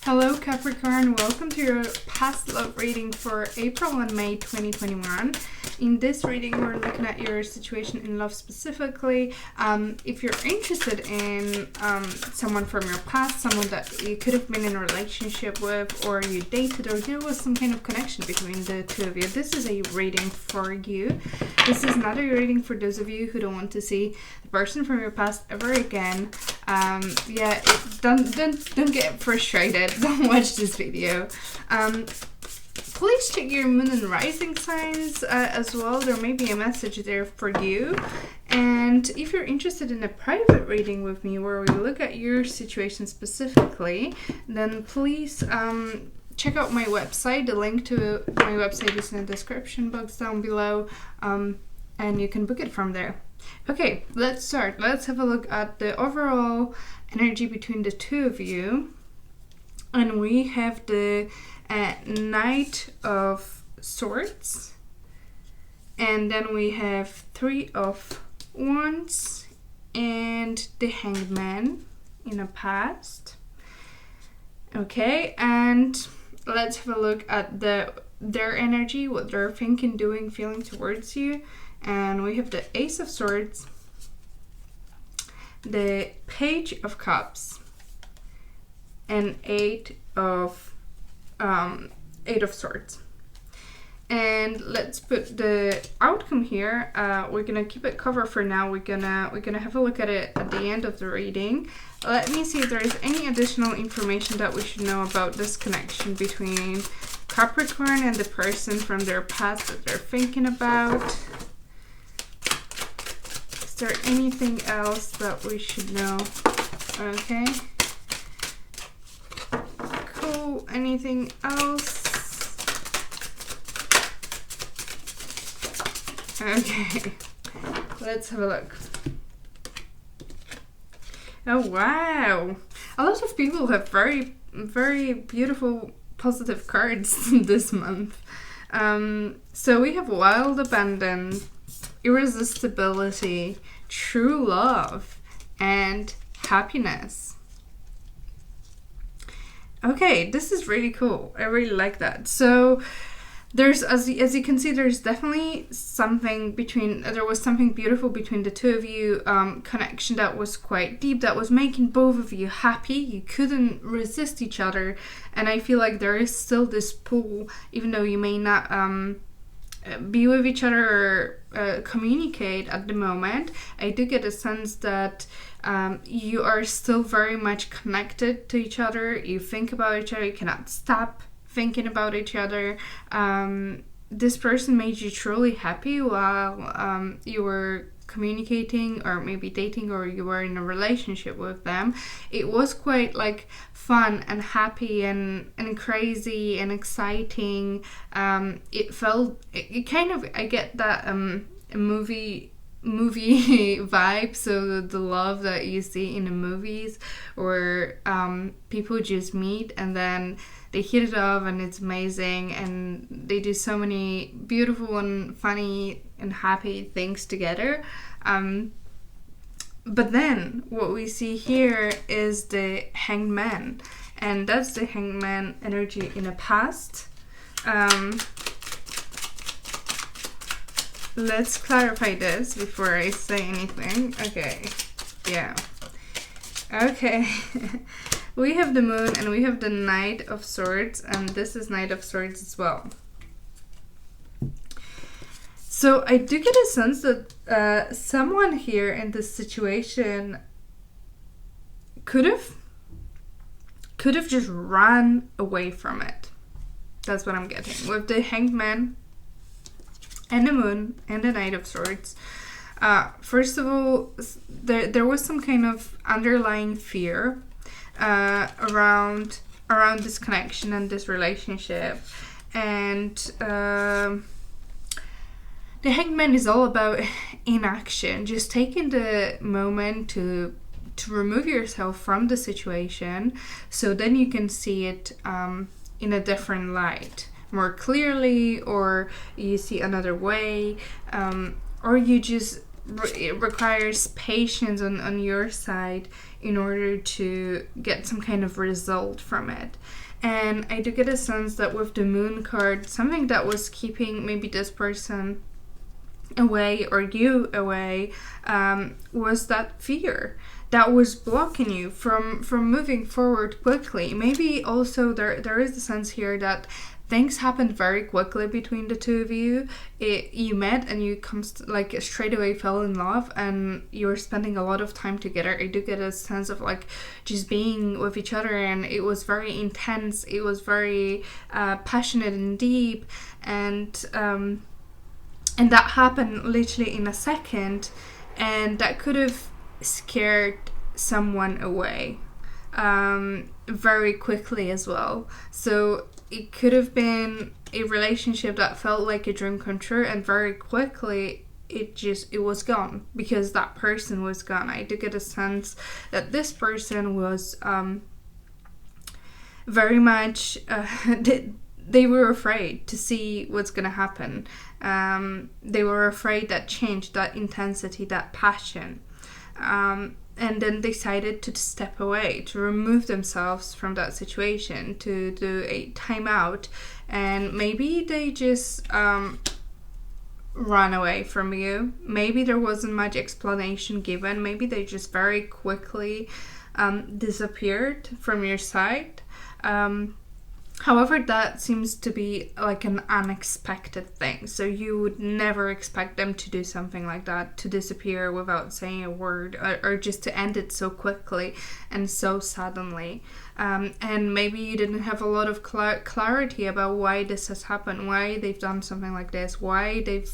Hello Capricorn, welcome to your past love reading for April and May 2021. In this reading we're looking at your situation in love specifically. If you're interested in someone from your past, someone that you could have been in a relationship with, or you dated, or there was some kind of connection between the two of you, this is a reading for you. This is not a reading for those of you who don't want to see the person from your past ever again. Don't get frustrated. Don't watch this video. Please check your moon and rising signs as well. There may be a message there for you. And if you're interested in a private reading with me where we look at your situation specifically, then please check out my website. The link to my website is in the description box down below, and you can book it from there. Okay, let's start. Let's have a look at the overall energy between the two of you. And we have the Knight of Swords. And then we have Three of Wands and the Hanged Man in the past. Okay, and let's have a look at their energy, what they're thinking, doing, feeling towards you. And we have the Ace of Swords, the Page of Cups, and Eight of Swords. And let's put the outcome here. We're gonna keep it covered for now. We're gonna have a look at it at the end of the reading. Let me see if there is any additional information that we should know about this connection between Capricorn and the person from their past that they're thinking about. Is there anything else that we should know? Okay. Cool. Anything else? Okay. Let's have a look. Oh, wow. A lot of people have very, very beautiful positive cards this month. So we have Wild Abandon, Irresistibility, True Love, and Happiness. Okay, this is really cool. I really like that. So there's, as you can see, there's definitely something there was something beautiful between the two of you, connection that was quite deep, that was making both of you happy. You couldn't resist each other, and I feel like there is still this pull, even though you may not be with each other or communicate at the moment. I do get a sense that you are still very much connected to each other. You think about each other, you cannot stop thinking about each other. This person made you truly happy while you were communicating, or maybe dating, or you were in a relationship with them. It was quite like fun and happy and crazy and exciting. It felt it kind of, I get that movie vibe, so the love that you see in the movies where people just meet and then they hit it off and it's amazing and they do so many beautiful and funny and happy things together. But then what we see here is the Hanged Man, and that's the Hanged Man energy in the past. Let's clarify this before I say anything. Okay, yeah. Okay. We have the Moon and we have the Knight of Swords, and this is Knight of Swords as well. So I do get a sense that someone here in this situation could have just run away from it. That's what I'm getting with the Hanged Man and the Moon and the Knight of Swords. First of all, there was some kind of underlying fear around this connection and this relationship, and the Hanged Man is all about inaction, just taking the moment to remove yourself from the situation, so then you can see it in a different light, more clearly, or you see another way, or you just it requires patience on your side in order to get some kind of result from it. And I do get a sense that with the moon card, something that was keeping maybe this person away or you away was that fear that was blocking you from moving forward quickly. Maybe also there is a sense here that things happened very quickly between the two of you. You met and you like straight away fell in love, and you were spending a lot of time together. I do get a sense of like just being with each other, and it was very intense. It was very passionate and deep, and that happened literally in a second, and that could have scared someone away very quickly as well. So it could have been a relationship that felt like a dream come true, and very quickly it was gone because that person was gone. I do get a sense that this person was very much they were afraid to see what's gonna happen. They were afraid that change, that intensity, that passion, and then decided to step away, to remove themselves from that situation, to do a timeout, and maybe they just ran away from you. Maybe there wasn't much explanation given. Maybe they just very quickly disappeared from your sight. However, that seems to be like an unexpected thing. So you would never expect them to do something like that, to disappear without saying a word, or just to end it so quickly and so suddenly. And maybe you didn't have a lot of clarity about why this has happened, why they've done something like this, why they've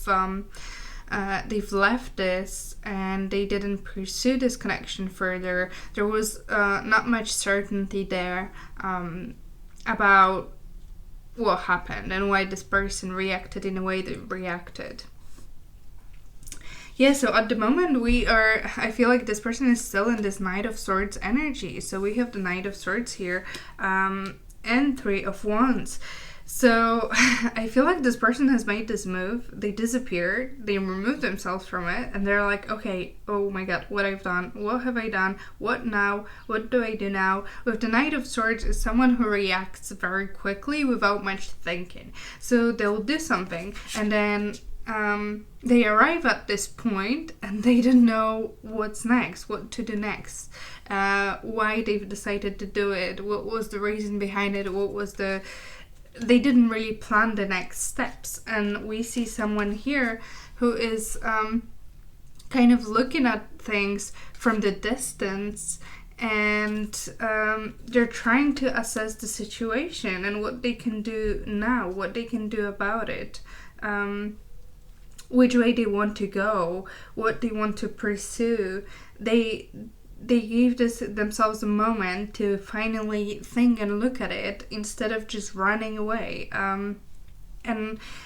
left this and they didn't pursue this connection further. There was not much certainty there about what happened and why this person reacted in a way that reacted. Yeah, so at the moment I feel like this person is still in this Knight of Swords energy. So we have the Knight of Swords here, and Three of Wands. So I feel like this person has made this move. They disappeared, they removed themselves from it, and they're like, okay, oh my god, what I've done, what have I done, what now, what do I do now? With the Knight of Swords is someone who reacts very quickly without much thinking. So they'll do something, and then they arrive at this point and they don't know what's next, what to do next, why they've decided to do it, what was the reason behind it, they didn't really plan the next steps. And we see someone here who is kind of looking at things from the distance, and they're trying to assess the situation and what they can do now, what they can do about it, which way they want to go, what they want to pursue. They gave themselves a moment to finally think and look at it instead of just running away. And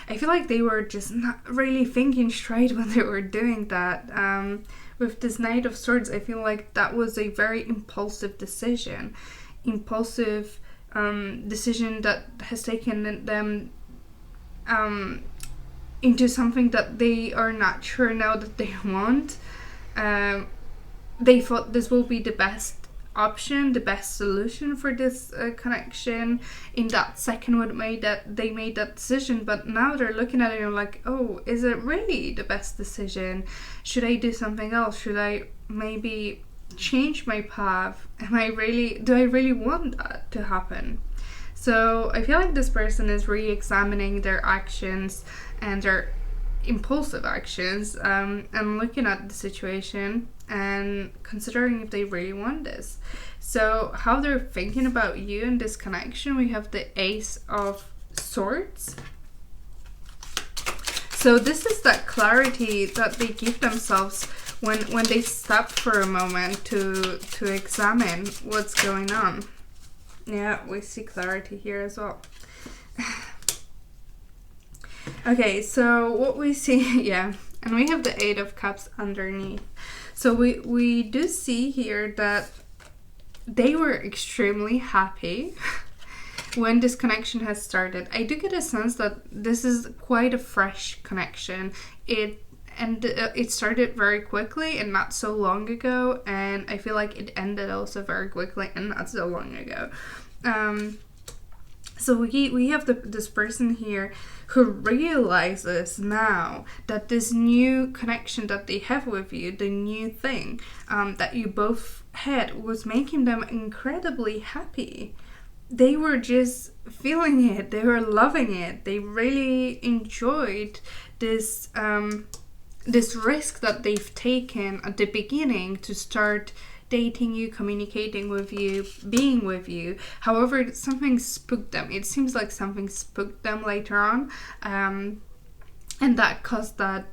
I feel like they were just not really thinking straight when they were doing that. With this Knight of Swords, I feel like that was a very impulsive decision. Decision that has taken them into something that they are not sure now that they want. They thought this will be the best option, the best solution for this connection. In that second when they made that decision, but now they're looking at it and like, oh, is it really the best decision? Should I do something else? Should I maybe change my path? Do I really want that to happen? So I feel like this person is re-examining their actions and their impulsive actions, and looking at the situation and considering if they really want this. So how they're thinking about you in this connection, we have the Ace of Swords. So this is that clarity that they give themselves when they stop for a moment to examine what's going on. Yeah, we see clarity here as well. Okay, so what we see, yeah, and we have the Eight of Cups underneath. So we do see here that they were extremely happy when this connection has started. I do get a sense that this is quite a fresh connection. and it started very quickly and not so long ago, and I feel like it ended also very quickly and not so long ago. So we have this person here who realizes now that this new connection that they have with you, the new thing that you both had, was making them incredibly happy. They were just feeling it. They were loving it. They really enjoyed this this risk that they've taken at the beginning to start dating you, communicating with you, being with you. However, something spooked them. It seems like something spooked them later on, and that caused that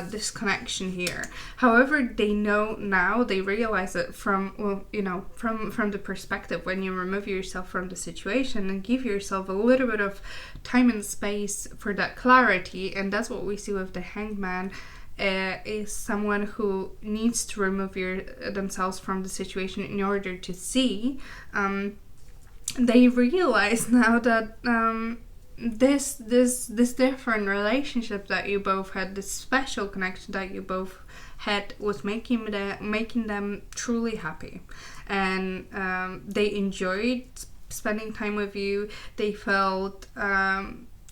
disconnection here. However, they know now, they realize it from, well, you know, from the perspective when you remove yourself from the situation and give yourself a little bit of time and space for that clarity. And that's what we see with the Hangman. Is someone who needs to remove themselves from the situation in order to see. They realize now that this different relationship that you both had, this special connection that you both had, was making them truly happy, and they enjoyed spending time with you. They felt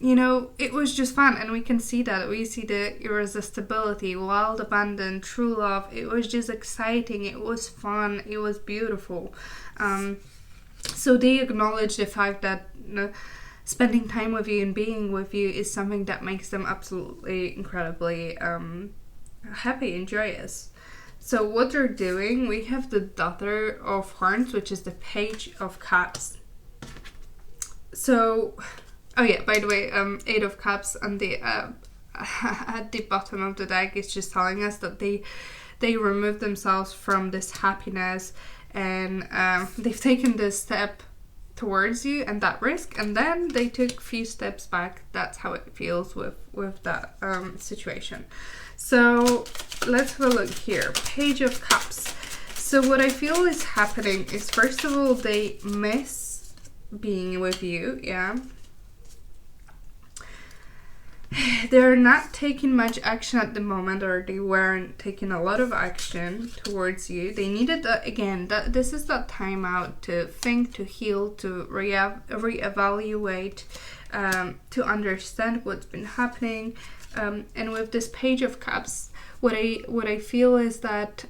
you know, it was just fun, and we can see that. We see the irresistibility, wild abandon, true love. It was just exciting. It was fun. It was beautiful. So they acknowledge the fact that, you know, spending time with you and being with you is something that makes them absolutely incredibly happy and joyous. So what they're doing, we have the Daughter of Horns, which is the Page of Cups. So, oh yeah, by the way, Eight of Cups and the at the bottom of the deck is just telling us that they remove themselves from this happiness, and they've taken this step towards you and that risk, and then they took a few steps back. That's how it feels with that situation. So let's have a look here. Page of Cups. So what I feel is happening is, first of all, they miss being with you, yeah. They're not taking much action at the moment, or they weren't taking a lot of action towards you. They needed that this is that time out to think, to heal, to reevaluate, to understand what's been happening. And with this Page of Cups, what I feel is that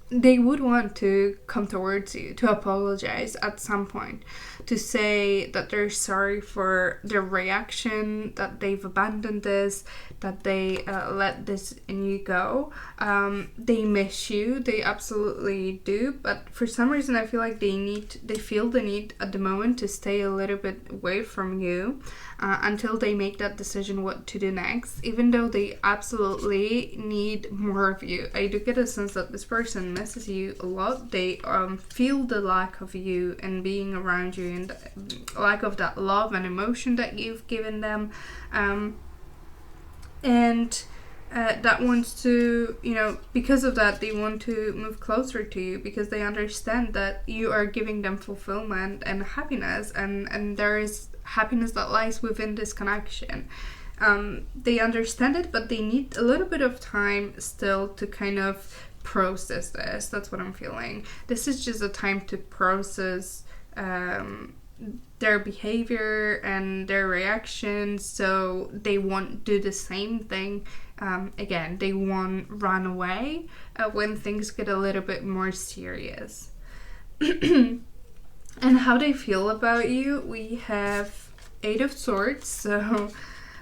they would want to come towards you, to apologize at some point, to say that they're sorry for their reaction, that they've abandoned this, that they let this in you go. They miss you, they absolutely do, but for some reason I feel like they feel the need at the moment to stay a little bit away from you until they make that decision what to do next, even though they absolutely need more of you. I do get a sense that this person misses you a lot. They feel the lack of you and being around you, and lack of that love and emotion that you've given them, and that wants to, you know, because of that, they want to move closer to you, because they understand that you are giving them fulfillment and happiness, and there is happiness that lies within this connection. They understand it, but they need a little bit of time still to kind of process this. That's what I'm feeling. This is just a time to process their behavior and their reactions, so they won't do the same thing again. They won't run away when things get a little bit more serious. And how they feel about you, we have Eight of Swords. So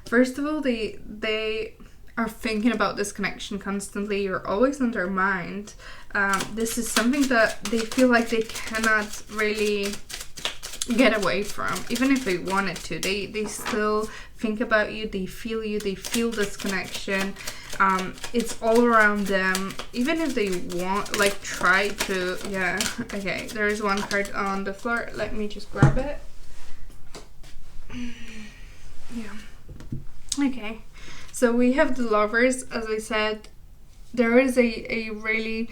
first of all, they are thinking about this connection constantly. You're always on their mind. This is something that they feel like they cannot really get away from, even if they wanted to. They still think about you, they feel this connection. It's all around them, even if they want, like, try to, yeah. Okay, there is one card on the floor. Let me just grab it. Yeah. Okay, so we have the Lovers. As I said, there is a really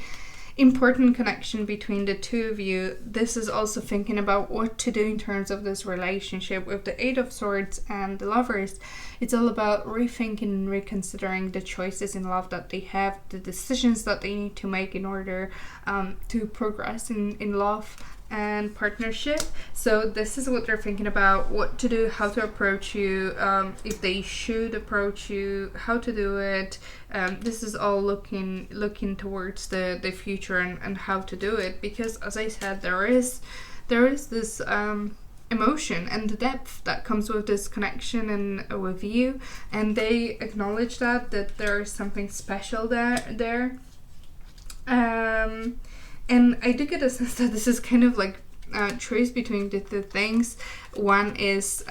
important connection between the two of you. This is also thinking about what to do in terms of this relationship. With the Eight of Swords and the Lovers, it's all about rethinking and reconsidering the choices in love that they have, the decisions that they need to make in order to progress in love and partnership. So this is what they're thinking about, what to do, how to approach you, if they should approach you, how to do it. This is all looking towards the future and how to do it, because as I said, there is this emotion and the depth that comes with this connection and with you, and they acknowledge that there is something special there. And I do get a sense that this is kind of like choice between the things. One is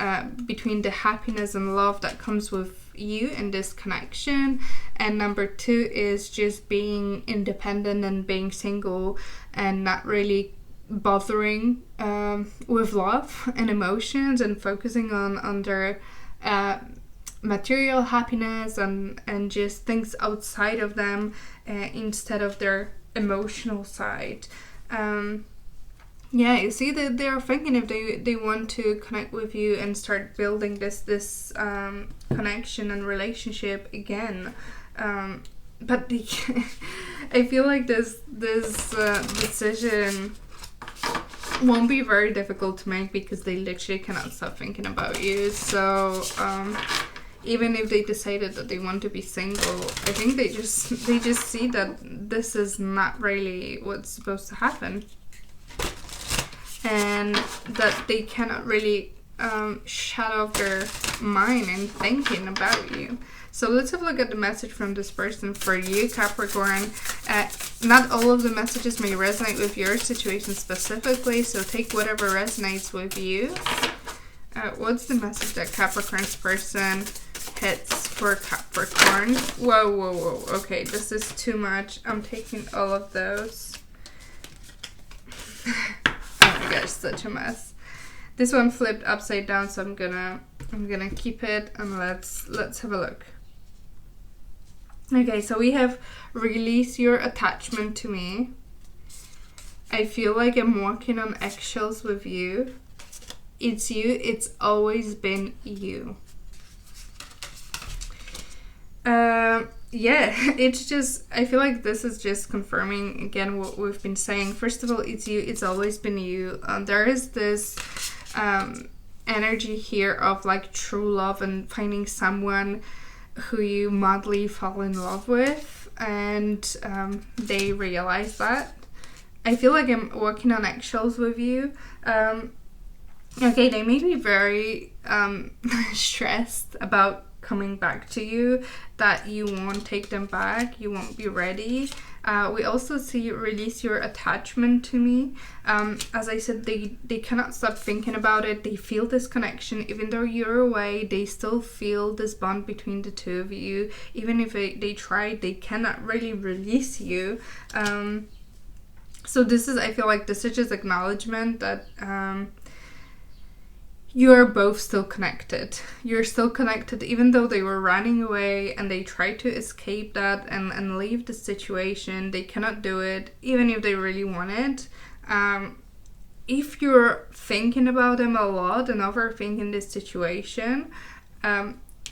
between the happiness and love that comes with you in this connection, and number two is just being independent and being single and not really bothering with love and emotions, and focusing on their material happiness and just things outside of them instead of their emotional side. You see that they're thinking if they want to connect with you and start building this connection and relationship again, but I feel like this decision won't be very difficult to make, because they literally cannot stop thinking about you. So even if they decided that they want to be single, I think they just see that this is not really what's supposed to happen, and that they cannot really shut off their mind and thinking about you. So let's have a look at the message from this person for you, Capricorn. Not all of the messages may resonate with your situation specifically, so take whatever resonates with you. What's the message that Capricorn's person hits for Capricorn? Whoa. Okay, this is too much. I'm taking all of those. Oh my gosh, such a mess. This one flipped upside down, so I'm gonna keep it, and let's have a look. Okay, so we have release your attachment to me. I feel like I'm walking on eggshells with you. It's you. It's always been you. Yeah, it's just, I feel like this is just confirming again what we've been saying. First of all, it's you. It's always been you. There is this energy here of like true love and finding someone who you madly fall in love with, and they realize that. I feel like I'm walking on eggshells with you. Okay, they may be very stressed about coming back to you, that you won't take them back, you won't be ready. We also see release your attachment to me. As I said, they cannot stop thinking about it. They feel this connection. Even though you're away, they still feel this bond between the two of you. Even if they try, they cannot really release you. So this is, I feel like this is just acknowledgement that you're both still connected. You're still connected, even though they were running away and they tried to escape that and leave the situation. They cannot do it, even if they really wanted. If you're thinking about them a lot and overthinking this situation,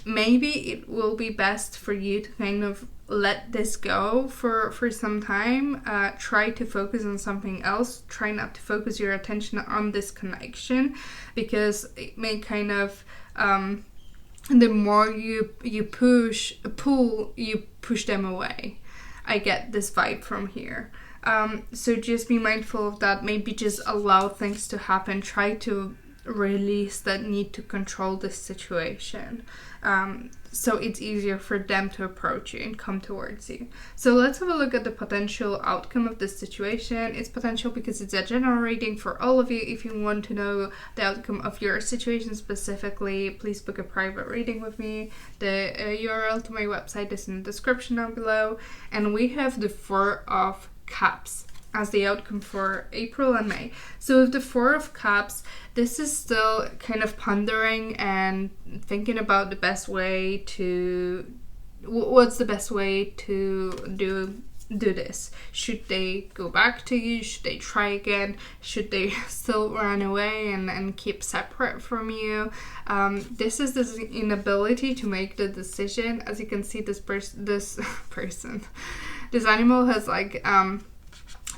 maybe it will be best for you to kind of let this go for some time. Try to focus on something else. Try not to focus your attention on this connection, because it may kind of the more you pull, you push them away. I get this vibe from here. So just be mindful of that. Maybe just allow things to happen. Try to release that need to control this situation, so it's easier for them to approach you and come towards you. So let's have a look at the potential outcome of this situation. It's potential because it's a general reading for all of you. If you want to know the outcome of your situation specifically, please book a private reading with me. The URL to my website is in the description down below. And we have the Four of Cups as the outcome for April and May. So with the Four of Cups, this is still kind of pondering and thinking about the best way to, what's the best way to do do this? Should they go back to you? Should they try again? Should they still run away and keep separate from you? This is this inability to make the decision. As you can see, this animal has like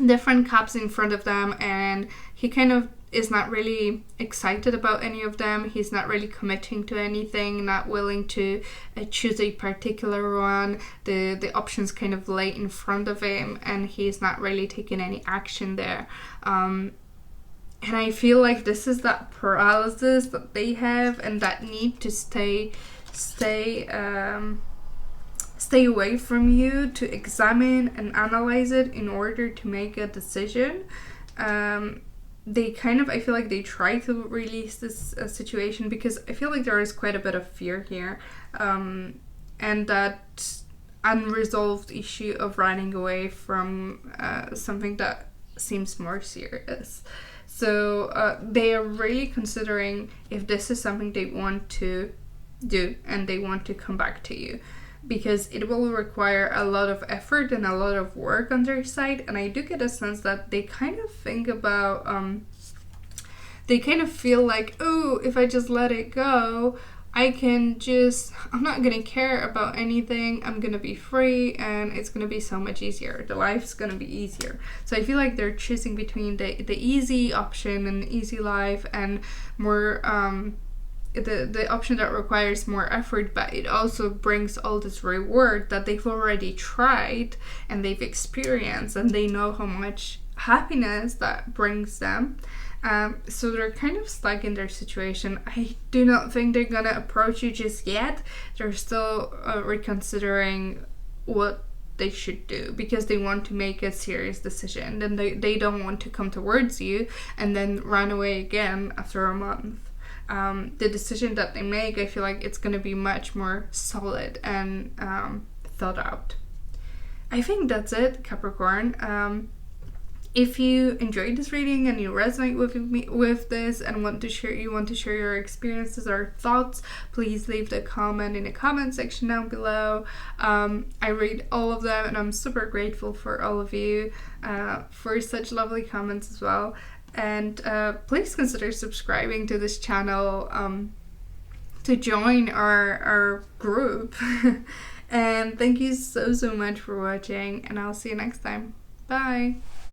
different cups in front of them, and he kind of is not really excited about any of them. He's not really committing to anything, not willing to choose a particular one. The options kind of lay in front of him, and he's not really taking any action there. And I feel like this is that paralysis that they have, and that need to stay away from you, to examine and analyze it in order to make a decision. They kind of, I feel like they try to release this situation, because I feel like there is quite a bit of fear here, and that unresolved issue of running away from something that seems more serious. So they are really considering if this is something they want to do and they want to come back to you, because it will require a lot of effort and a lot of work on their side. And I do get a sense that they kind of think about, they kind of feel like, oh, if I just let it go, I'm not gonna care about anything, I'm gonna be free, and it's gonna be so much easier. The life's gonna be easier. So I feel like they're choosing between the easy option and easy life, and more, the option that requires more effort, but it also brings all this reward that they've already tried and they've experienced, and they know how much happiness that brings them. So they're kind of stuck in their situation. I do not think they're gonna approach you just yet. They're still reconsidering what they should do, because they want to make a serious decision, and they don't want to come towards you and then run away again after a month. The decision that they make, I feel like it's going to be much more solid and thought out. I think that's it, Capricorn. If you enjoyed this reading and you resonate with this and want to share your experiences or thoughts, please leave the comment in the comment section down below. I read all of them, and I'm super grateful for all of you for such lovely comments as well. And please consider subscribing to this channel to join our group. And thank you so much for watching, and I'll see you next time. Bye!